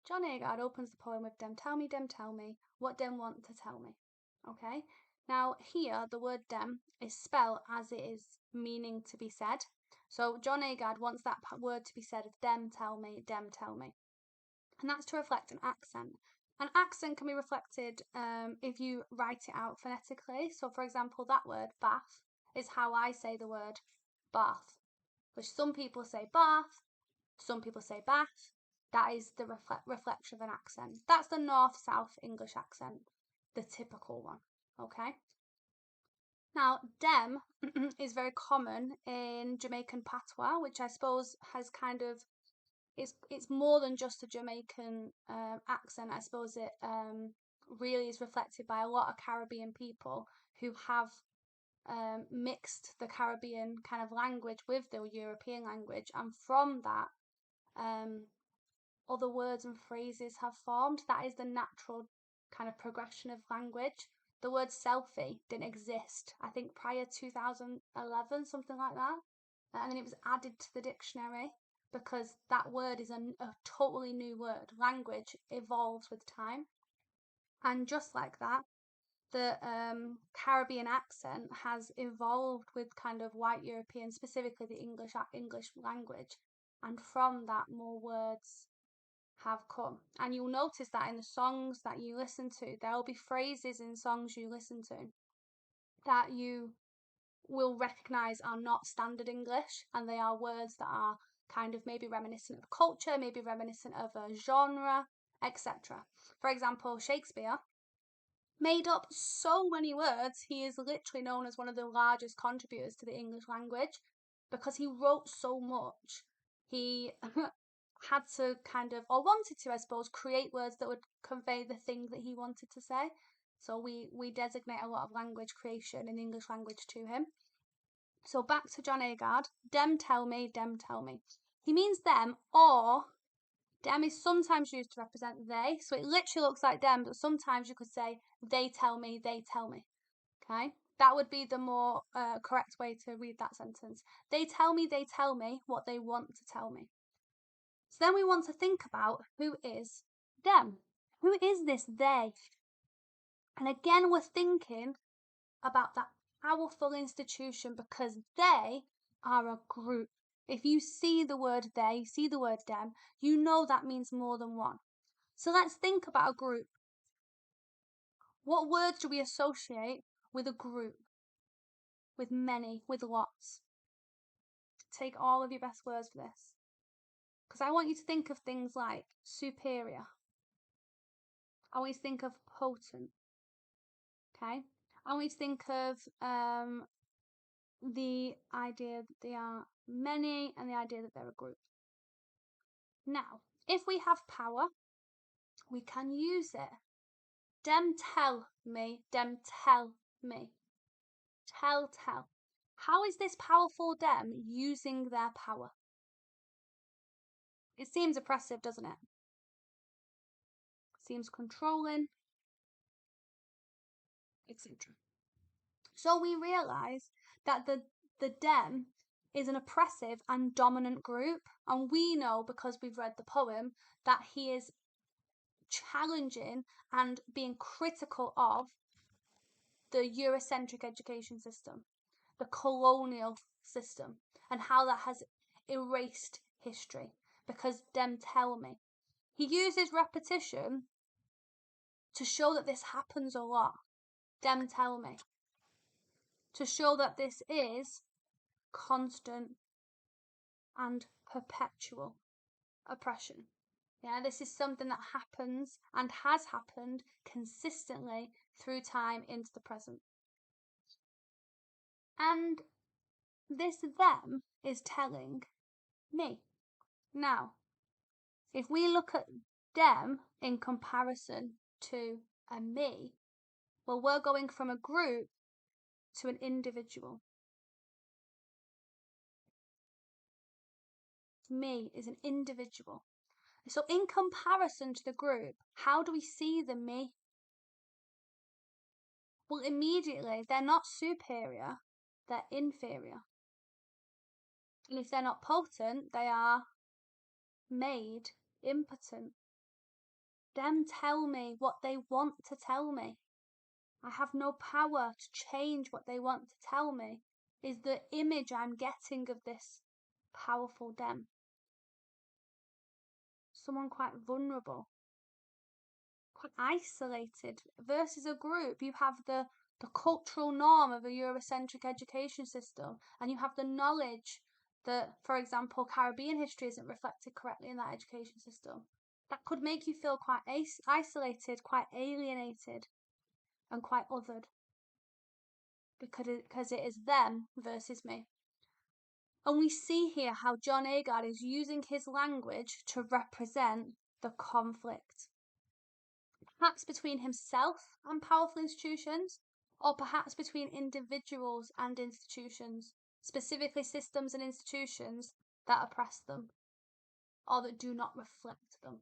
John Agard opens the poem with dem tell me, what dem want to tell me. Okay, now here the word dem is spelled as it is meaning to be said. So John Agard wants that word to be said as dem tell me. And that's to reflect an accent. An accent can be reflected if you write it out phonetically. So for example, that word bath is how I say the word bath, which some people say bath, some people say bath. That is the reflection of an accent. That's the north-south English accent, the typical one, okay? Now, dem is very common in Jamaican patois, which I suppose has kind of, it's more than just a Jamaican accent. I suppose it really is reflected by a lot of Caribbean people who have mixed the Caribbean kind of language with the European language, and from that, other words and phrases have formed. That is the natural kind of progression of language. The word selfie didn't exist, I think, prior to 2011, something like that. And then it was added to the dictionary because that word is a totally new word. Language evolves with time. And just like that, the Caribbean accent has evolved with kind of white European, specifically the English language. And from that, more words have come. And you'll notice that in the songs that you listen to, there will be phrases in songs you listen to that you will recognize are not standard English, and they are words that are kind of maybe reminiscent of culture, maybe reminiscent of a genre, etc. For example, Shakespeare made up so many words. He is literally known as one of the largest contributors to the English language because he wrote so much. He had to kind of, or wanted to, I suppose, create words that would convey the thing that he wanted to say. So we designate a lot of language creation in the English language to him. So back to John Agard, dem tell me. He means them, or dem is sometimes used to represent they. So it literally looks like dem, but sometimes you could say they tell me. Okay? That would be the more correct way to read that sentence. They tell me what they want to tell me. So then we want to think about who is them. Who is this they? And again, we're thinking about that powerful institution because they are a group. If you see the word they, see the word them, you know that means more than one. So let's think about a group. What words do we associate with a group? With many, with lots. Take all of your best words for this. Because I want you to think of things like superior. I want you to think of potent. Okay? I want you to think of the idea that they are many and the idea that they're a group. Now, if we have power, we can use it. Dem tell me. Tell. How is this powerful dem using their power? It seems oppressive, doesn't it? Seems controlling, etc. So we realise that the dem is an oppressive and dominant group, and we know because we've read the poem that he is challenging and being critical of the Eurocentric education system, the colonial system, and how that has erased history. Because dem tell me. He uses repetition to show that this happens a lot. Dem tell me. To show that this is constant and perpetual oppression. Yeah, this is something that happens and has happened consistently through time into the present. And this them is telling me. Now, if we look at them in comparison to a me, well, we're going from a group to an individual. Me is an individual. So in comparison to the group, how do we see the me? Well, immediately, they're not superior, they're inferior. And if they're not potent, they are made impotent. them tell me what they want to tell me. I have no power to change what they want to tell me, is the image I'm getting of this powerful them. Someone quite vulnerable, quite isolated, versus a group. You have the cultural norm of a Eurocentric education system, and you have the knowledge that, for example, Caribbean history isn't reflected correctly in that education system. That could make you feel quite isolated, quite alienated, and quite othered, because it is them versus me. And we see here how John Agard is using his language to represent the conflict, perhaps between himself and powerful institutions, or perhaps between individuals and institutions, specifically systems and institutions that oppress them or that do not reflect them.